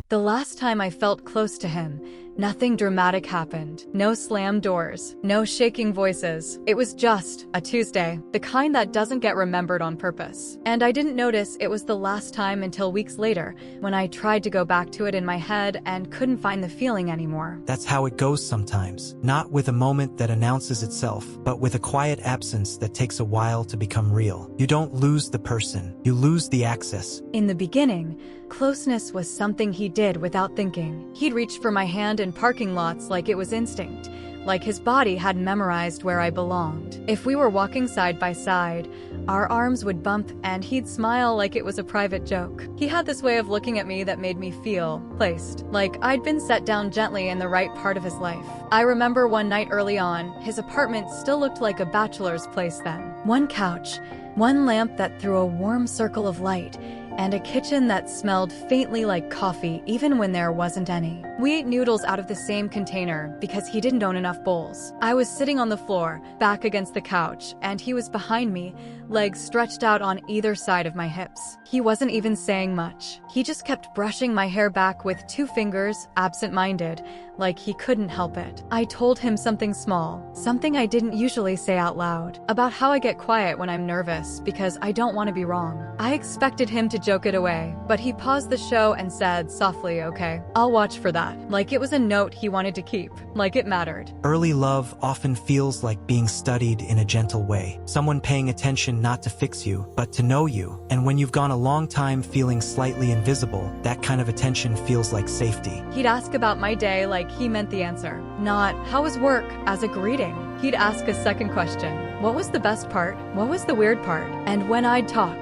The last time I felt close to him, nothing dramatic happened. No slammed doors, no shaking voices. It was just a Tuesday, the kind that doesn't get remembered on purpose. And I didn't notice it was the last time until weeks later, when I tried to go back to it in my head and couldn't find the feeling anymore. That's how it goes sometimes. Not with a moment that announces itself, but with a quiet absence that takes a while to become real. You don't lose the person, you lose the access. In the beginning, closeness was something he did without thinking. He'd reach for my hand in parking lots like it was instinct, like his body had memorized where I belonged. If we were walking side by side, our arms would bump and he'd smile like it was a private joke. He had this way of looking at me that made me feel placed, like I'd been set down gently in the right part of his life. I remember one night early on, his apartment still looked like a bachelor's place then. One couch, one lamp that threw a warm circle of light, and a kitchen that smelled faintly like coffee even when there wasn't any. We ate noodles out of the same container because he didn't own enough bowls. I was sitting on the floor, back against the couch, and he was behind me, legs stretched out on either side of my hips. He wasn't even saying much. He just kept brushing my hair back with 2 fingers, absent-minded, like he couldn't help it. I told him something small, something I didn't usually say out loud, about how I get quiet when I'm nervous because I don't want to be wrong. I expected him to joke it away, but he paused the show and said softly, "Okay, I'll watch for that," like it was a note he wanted to keep, like it mattered. Early love often feels like being studied in a gentle way. Someone paying attention not to fix you, but to know you. And when you've gone a long time feeling slightly invisible, that kind of attention feels like safety. He'd ask about my day like he meant the answer, not "how was work" as a greeting. He'd ask a second question. What was the best part? What was the weird part? And when I'd talk,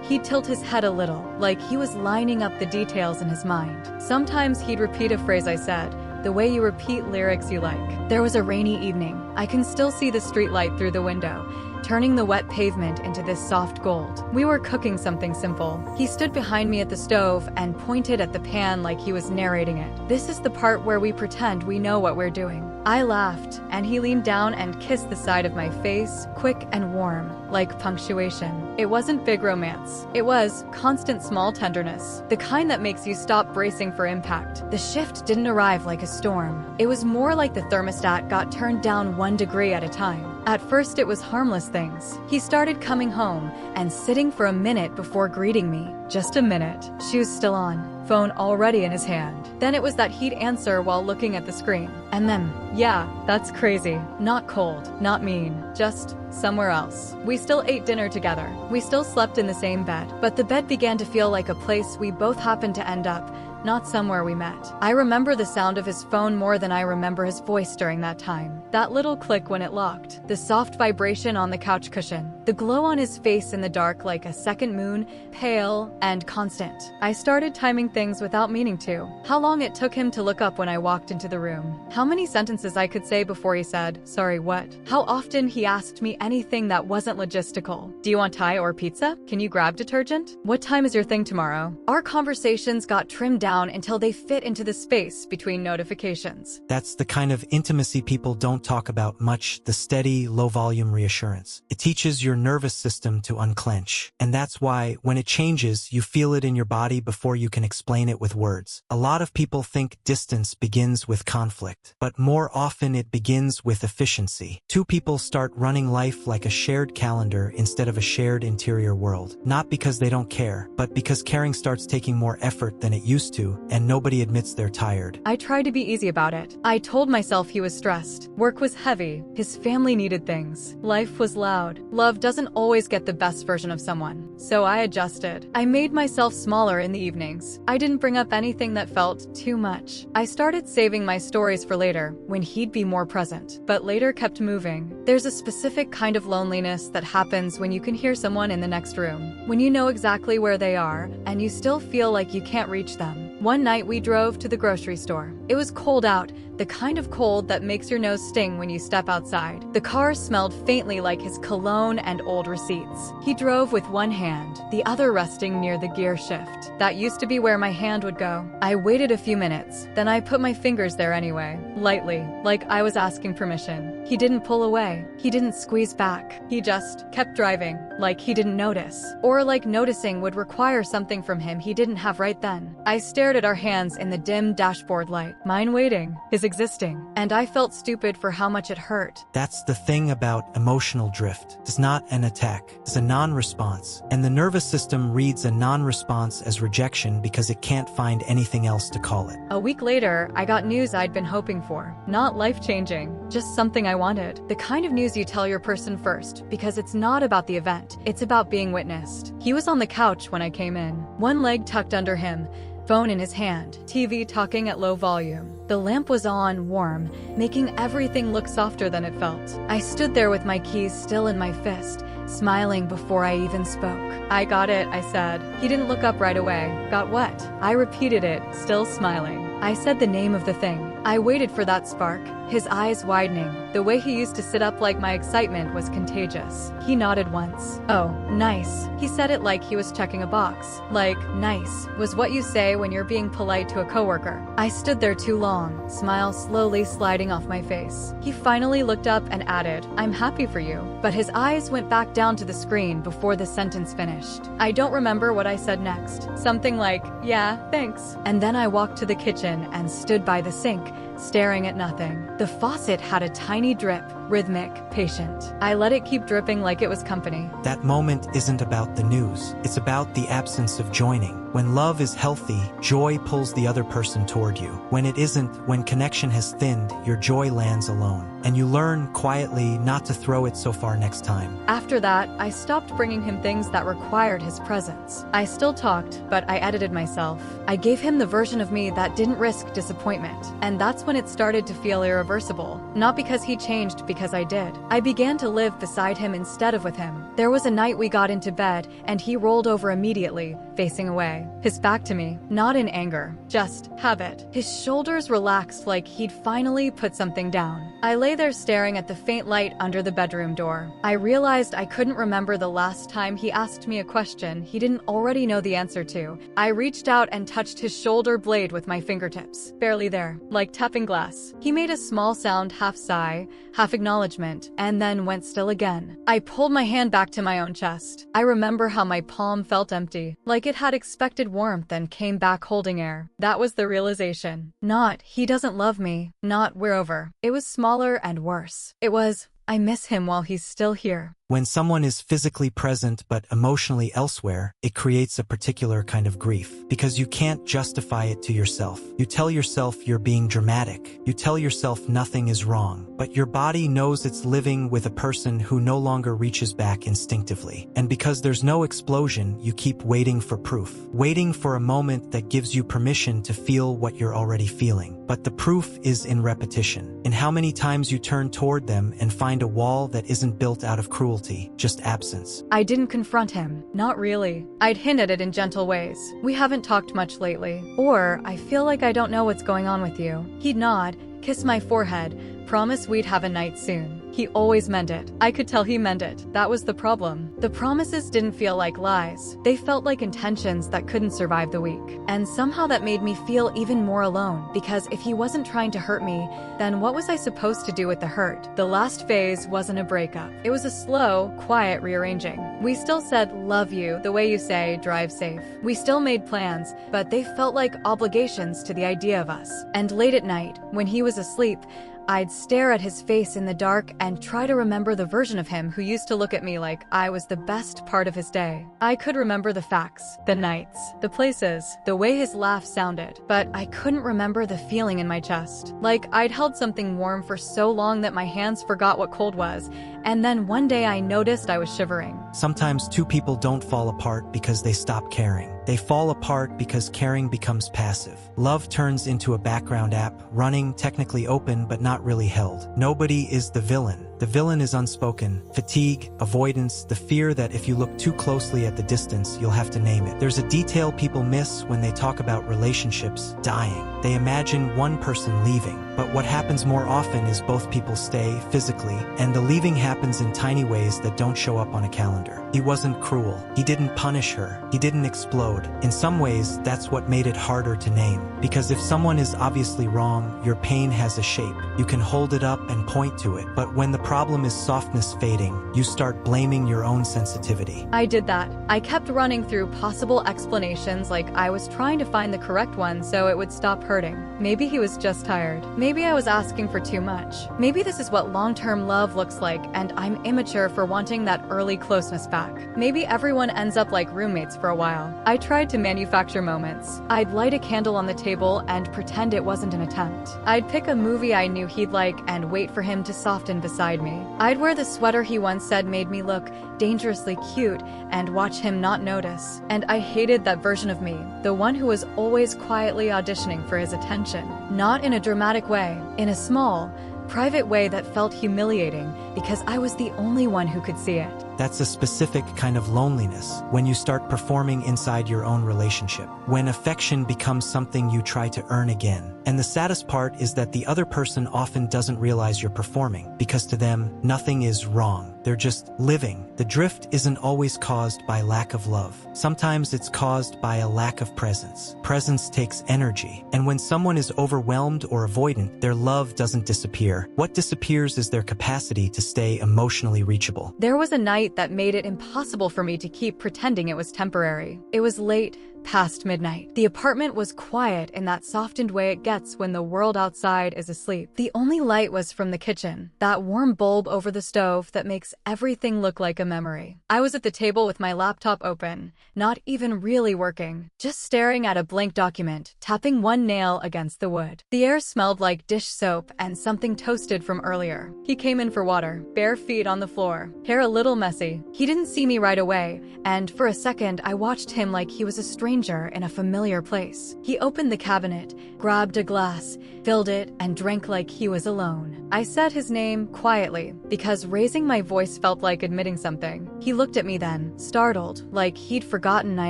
he'd tilt his head a little, like he was lining up the details in his mind. Sometimes he'd repeat a phrase I said, the way you repeat lyrics you like. There was a rainy evening. I can still see the streetlight through the window, turning the wet pavement into this soft gold. We were cooking something simple. He stood behind me at the stove and pointed at the pan like he was narrating it. This is the part where we pretend we know what we're doing. I laughed, and he leaned down and kissed the side of my face, quick and warm, like punctuation. It wasn't big romance. It was constant small tenderness, the kind that makes you stop bracing for impact. The shift didn't arrive like a storm. It was more like the thermostat got turned down 1 degree at a time. At first it was harmless things. He started coming home and sitting for a minute before greeting me. Just a minute. Shoes still on, phone already in his hand. Then it was that he'd answer while looking at the screen. And then, yeah, that's crazy. Not cold, not mean, just somewhere else. We still ate dinner together. We still slept in the same bed. But the bed began to feel like a place we both happened to end up, not somewhere we met. I remember the sound of his phone more than I remember his voice during that time. That little click when it locked, the soft vibration on the couch cushion, the glow on his face in the dark like a second moon, pale and constant. I started timing things without meaning to. How long it took him to look up when I walked into the room. How many sentences I could say before he said, "Sorry, what?" How often he asked me anything that wasn't logistical. Do you want Thai or pizza? Can you grab detergent? What time is your thing tomorrow? Our conversations got trimmed down until they fit into the space between notifications. That's the kind of intimacy people don't talk about much, the steady, low-volume reassurance. It teaches your nervous system to unclench. And that's why, when it changes, you feel it in your body before you can explain it with words. A lot of people think distance begins with conflict, but more often it begins with efficiency. 2 people start running life like a shared calendar instead of a shared interior world. Not because they don't care, but because caring starts taking more effort than it used to, and nobody admits they're tired. I tried to be easy about it. I told myself he was stressed. Work was heavy. His family needed things. Life was loud. Love doesn't always get the best version of someone. So I adjusted. I made myself smaller in the evenings. I didn't bring up anything that felt too much. I started saving my stories for later, when he'd be more present. But later kept moving. There's a specific kind of loneliness that happens when you can hear someone in the next room. When you know exactly where they are, and you still feel like you can't reach them. One night we drove to the grocery store. It was cold out, the kind of cold that makes your nose sting when you step outside. The car smelled faintly like his cologne and old receipts. He drove with one hand, the other resting near the gear shift. That used to be where my hand would go. I waited a few minutes, then I put my fingers there anyway, lightly, like I was asking permission. He didn't pull away. He didn't squeeze back. He just kept driving, like he didn't notice. Or like noticing would require something from him he didn't have right then. I stared at our hands in the dim dashboard light, mine waiting, his existing, and I felt stupid for how much it hurt. That's the thing about emotional drift. It's not an attack, it's a non-response. And the nervous system reads a non-response as rejection because it can't find anything else to call it. A week later, I got news I'd been hoping for. Not life-changing, just something I wanted. The kind of news you tell your person first, because it's not about the event, it's about being witnessed. He was on the couch when I came in, one leg tucked under him, phone in his hand, TV talking at low volume. The lamp was on, warm, making everything look softer than it felt. I stood there with my keys still in my fist, smiling before I even spoke. "I got it," I said. He didn't look up right away. "Got what?" I repeated it, still smiling. I said the name of the thing. I waited for that spark, his eyes widening. The way he used to sit up like my excitement was contagious. He nodded once. "Oh, nice." He said it like he was checking a box. Like, nice was what you say when you're being polite to a coworker. I stood there too long, smile slowly sliding off my face. He finally looked up and added, "I'm happy for you." But his eyes went back down to the screen before the sentence finished. I don't remember what I said next. Something like, "Yeah, thanks." And then I walked to the kitchen and stood by the sink, staring at nothing. The faucet had a tiny drip, rhythmic, patient. I let it keep dripping like it was company. That moment isn't about the news. It's about the absence of joining. When love is healthy, joy pulls the other person toward you. When it isn't, when connection has thinned, your joy lands alone. And you learn, quietly, not to throw it so far next time. After that, I stopped bringing him things that required his presence. I still talked, but I edited myself. I gave him the version of me that didn't risk disappointment. And that's when it started to feel irreversible. Not because he changed, because I did. I began to live beside him instead of with him. There was a night we got into bed, and he rolled over immediately, facing away. His back to me, not in anger, just habit. His shoulders relaxed like he'd finally put something down. I lay there staring at the faint light under the bedroom door. I realized I couldn't remember the last time he asked me a question he didn't already know the answer to. I reached out and touched his shoulder blade with my fingertips. Barely there, like tapping glass. He made a small sound, half sigh, half acknowledgement, and then went still again. I pulled my hand back to my own chest. I remember how my palm felt empty, like it had expected warmth and came back holding air. That was the realization. Not, he doesn't love me. Not, we're over. It was smaller and worse. It was, I miss him while he's still here. When someone is physically present but emotionally elsewhere, it creates a particular kind of grief, because you can't justify it to yourself. You tell yourself you're being dramatic. You tell yourself nothing is wrong, but your body knows it's living with a person who no longer reaches back instinctively. And because there's no explosion, you keep waiting for proof, waiting for a moment that gives you permission to feel what you're already feeling. But the proof is in repetition, in how many times you turn toward them and find a wall that isn't built out of cruelty, just absence. I didn't confront him. Not really. I'd hint at it in gentle ways. "We haven't talked much lately." Or, "I feel like I don't know what's going on with you." He'd nod, kiss my forehead, promise we'd have a night soon. He always meant it. I could tell he meant it. That was the problem. The promises didn't feel like lies. They felt like intentions that couldn't survive the week. And somehow that made me feel even more alone, because if he wasn't trying to hurt me, then what was I supposed to do with the hurt? The last phase wasn't a breakup. It was a slow, quiet rearranging. We still said, "Love you," the way you say, "drive safe." We still made plans, but they felt like obligations to the idea of us. And late at night, when he was asleep, I'd stare at his face in the dark and try to remember the version of him who used to look at me like I was the best part of his day. I could remember the facts, the nights, the places, the way his laugh sounded, but I couldn't remember the feeling in my chest. Like I'd held something warm for so long that my hands forgot what cold was, and then one day I noticed I was shivering. Sometimes two people don't fall apart because they stop caring. They fall apart because caring becomes passive. Love turns into a background app, running, technically open but not really held. Nobody is the villain. The villain is unspoken: fatigue, avoidance, the fear that if you look too closely at the distance, you'll have to name it. There's a detail people miss when they talk about relationships dying. They imagine one person leaving, but what happens more often is both people stay physically, and the leaving happens in tiny ways that don't show up on a calendar. He wasn't cruel. He didn't punish her. He didn't explode. In some ways, that's what made it harder to name. Because if someone is obviously wrong, your pain has a shape. You can hold it up and point to it. But when the problem is softness fading, you start blaming your own sensitivity. I did that. I kept running through possible explanations like I was trying to find the correct one so it would stop hurting. Maybe he was just tired. Maybe I was asking for too much. Maybe this is what long-term love looks like and I'm immature for wanting that early closeness back. Maybe everyone ends up like roommates for a while. I tried to manufacture moments. I'd light a candle on the table and pretend it wasn't an attempt. I'd pick a movie I knew he'd like and wait for him to soften beside me. I'd wear the sweater he once said made me look dangerously cute and watch him not notice. And I hated that version of me, the one who was always quietly auditioning for his attention. Not in a dramatic way, in a small, private way that felt humiliating because I was the only one who could see it. That's a specific kind of loneliness, when you start performing inside your own relationship, when affection becomes something you try to earn again. And the saddest part is that the other person often doesn't realize you're performing, because to them, nothing is wrong. They're just living. The drift isn't always caused by lack of love. Sometimes it's caused by a lack of presence. Presence takes energy, and when someone is overwhelmed or avoidant, their love doesn't disappear. What disappears is their capacity to stay emotionally reachable. There was a night that made it impossible for me to keep pretending it was temporary. It was late, past midnight. The apartment was quiet in that softened way it gets when the world outside is asleep. The only light was from the kitchen, that warm bulb over the stove that makes everything look like a memory. I was at the table with my laptop open, not even really working, just staring at a blank document, tapping one nail against the wood. The air smelled like dish soap and something toasted from earlier. He came in for water, bare feet on the floor, hair a little messy. He didn't see me right away, and for a second I watched him like he was a stranger in a familiar place. He opened the cabinet, grabbed a glass, filled it, and drank like he was alone. I said his name quietly, because raising my voice felt like admitting something. He looked at me then, startled, like he'd forgotten I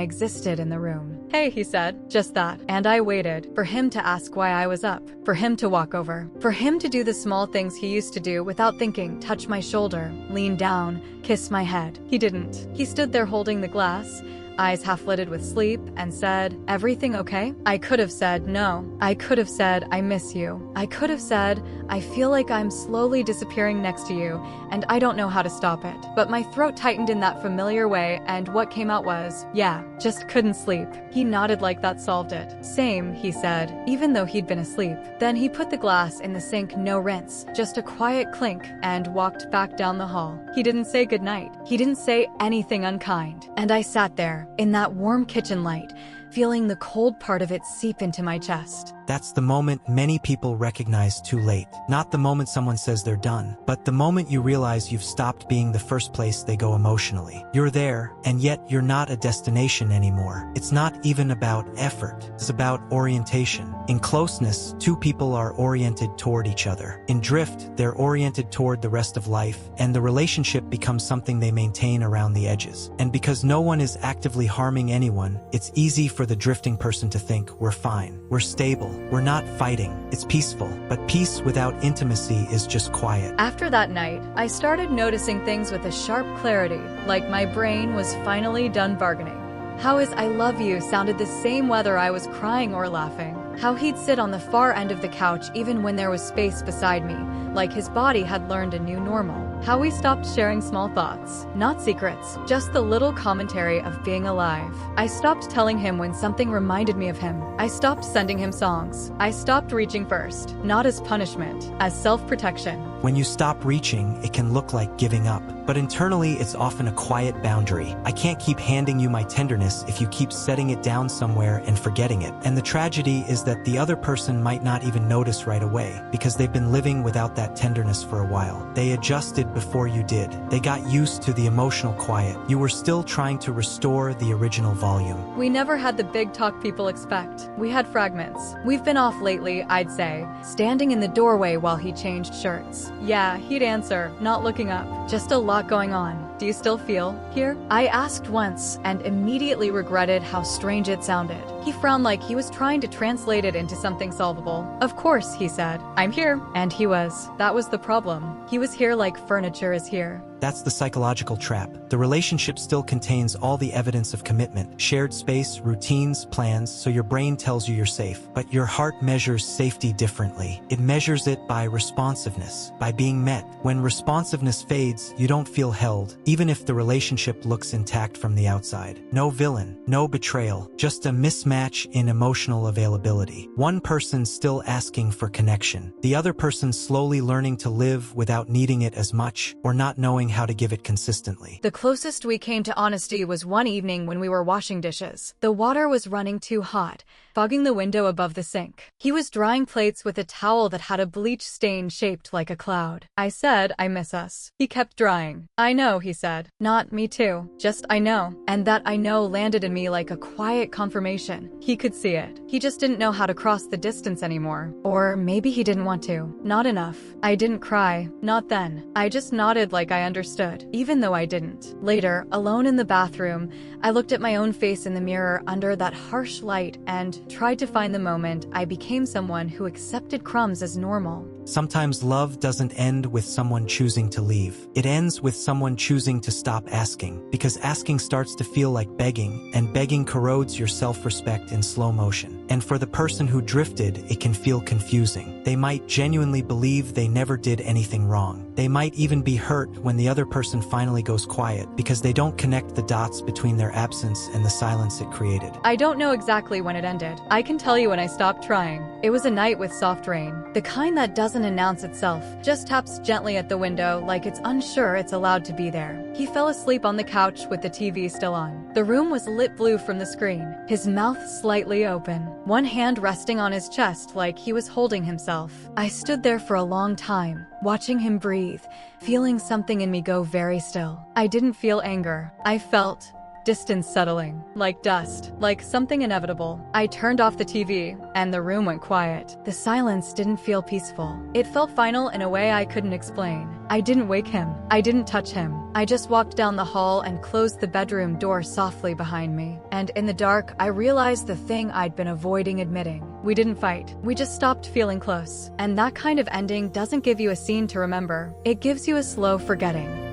existed in the room. "Hey," he said, just that. And I waited, for him to ask why I was up, for him to walk over, for him to do the small things he used to do without thinking, touch my shoulder, lean down, kiss my head. He didn't. He stood there holding the glass, eyes half-lidded with sleep, and said, "Everything okay?" I could have said no. I could have said, "I miss you." I could have said, "I feel like I'm slowly disappearing next to you, and I don't know how to stop it." But my throat tightened in that familiar way, and what came out was, "Yeah, just couldn't sleep." He nodded like that solved it. "Same," he said, even though he'd been asleep. Then he put the glass in the sink, no rinse, just a quiet clink, and walked back down the hall. He didn't say goodnight. He didn't say anything unkind. And I sat there, in that warm kitchen light, feeling the cold part of it seep into my chest. That's the moment many people recognize too late. Not the moment someone says they're done, but the moment you realize you've stopped being the first place they go emotionally. You're there, and yet you're not a destination anymore. It's not even about effort. It's about orientation. In closeness, two people are oriented toward each other. In drift, they're oriented toward the rest of life, and the relationship becomes something they maintain around the edges. And because no one is actively harming anyone, it's easy for the drifting person to think, we're fine, we're stable, we're not fighting, it's peaceful. But peace without intimacy is just quiet. After that night, I started noticing things with a sharp clarity, like my brain was finally done bargaining. How his "I love you" sounded the same whether I was crying or laughing. How he'd sit on the far end of the couch even when there was space beside me, like his body had learned a new normal. How we stopped sharing small thoughts, not secrets, just the little commentary of being alive. I stopped telling him when something reminded me of him. I stopped sending him songs. I stopped reaching first, not as punishment, as self-protection. When you stop reaching, it can look like giving up, but internally it's often a quiet boundary. I can't keep handing you my tenderness if you keep setting it down somewhere and forgetting it. And the tragedy is that the other person might not even notice right away, because they've been living without that tenderness for a while. They adjusted tired before you did. They got used to the emotional quiet. You were still trying to restore the original volume. We never had the big talk people expect. We had fragments. We've been off lately, I'd say, standing in the doorway while he changed shirts. Yeah, he'd answer, not looking up. Just a lot going on. Do you still feel here? I asked once and immediately regretted how strange it sounded. He frowned like he was trying to translate it into something solvable. Of course, he said. I'm here. And he was. That was the problem. He was here like furniture is here. That's the psychological trap. The relationship still contains all the evidence of commitment, shared space, routines, plans, so your brain tells you you're safe. But your heart measures safety differently. It measures it by responsiveness, by being met. When responsiveness fades, you don't feel held, even if the relationship looks intact from the outside. No villain, no betrayal, just a mismatch in emotional availability. One person still asking for connection, the other person slowly learning to live without needing it as much, or not knowing how to give it consistently. The closest we came to honesty was one evening when we were washing dishes. The water was running too hot, fogging the window above the sink. He was drying plates with a towel that had a bleach stain shaped like a cloud. I said, I miss us. He kept drying. I know, he said. Not me too. Just I know. And that I know landed in me like a quiet confirmation. He could see it. He just didn't know how to cross the distance anymore. Or maybe he didn't want to. Not enough. I didn't cry. Not then. I just nodded like I understood, even though I didn't. Later, alone in the bathroom, I looked at my own face in the mirror under that harsh light and tried to find the moment I became someone who accepted crumbs as normal. Sometimes love doesn't end with someone choosing to leave. It ends with someone choosing to stop asking, because asking starts to feel like begging, and begging corrodes your self-respect in slow motion. And for the person who drifted, it can feel confusing. They might genuinely believe they never did anything wrong. They might even be hurt when the other person finally goes quiet, because they don't connect the dots between their absence and the silence it created. I don't know exactly when it ended. I can tell you when I stopped trying. It was a night with soft rain. The kind that doesn't announce itself, just taps gently at the window like it's unsure it's allowed to be there. He fell asleep on the couch with the TV still on. The room was lit blue from the screen, his mouth slightly open, one hand resting on his chest like he was holding himself. I stood there for a long time, watching him breathe, feeling something in me go very still. I didn't feel anger. I felt distance settling, like dust, like something inevitable. I turned off the TV, and the room went quiet. The silence didn't feel peaceful. It felt final in a way I couldn't explain. I didn't wake him. I didn't touch him. I just walked down the hall and closed the bedroom door softly behind me. And in the dark, I realized the thing I'd been avoiding admitting. We didn't fight. We just stopped feeling close. And that kind of ending doesn't give you a scene to remember. It gives you a slow forgetting.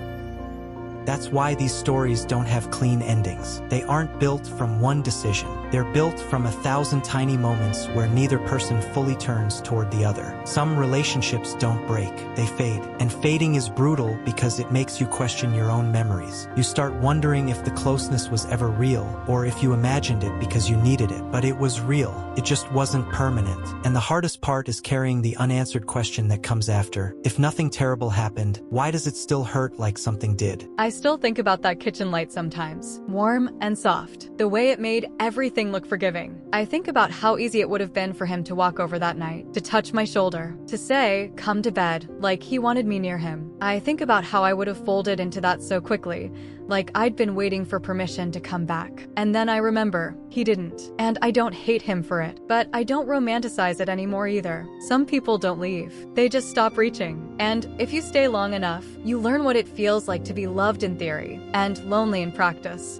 That's why these stories don't have clean endings. They aren't built from one decision. They're built from 1,000 tiny moments where neither person fully turns toward the other. Some relationships don't break, they fade. And fading is brutal because it makes you question your own memories. You start wondering if the closeness was ever real, or if you imagined it because you needed it. But it was real. It just wasn't permanent. And the hardest part is carrying the unanswered question that comes after. If nothing terrible happened, why does it still hurt like something did? I still think about that kitchen light sometimes. Warm and soft. The way it made everything look forgiving. I think about how easy it would have been for him to walk over that night, to touch my shoulder, to say, come to bed, like he wanted me near him. I think about how I would have folded into that so quickly, like I'd been waiting for permission to come back. And then I remember, he didn't. And I don't hate him for it, but I don't romanticize it anymore either. Some people don't leave. They just stop reaching. And if you stay long enough, you learn what it feels like to be loved in theory and lonely in practice.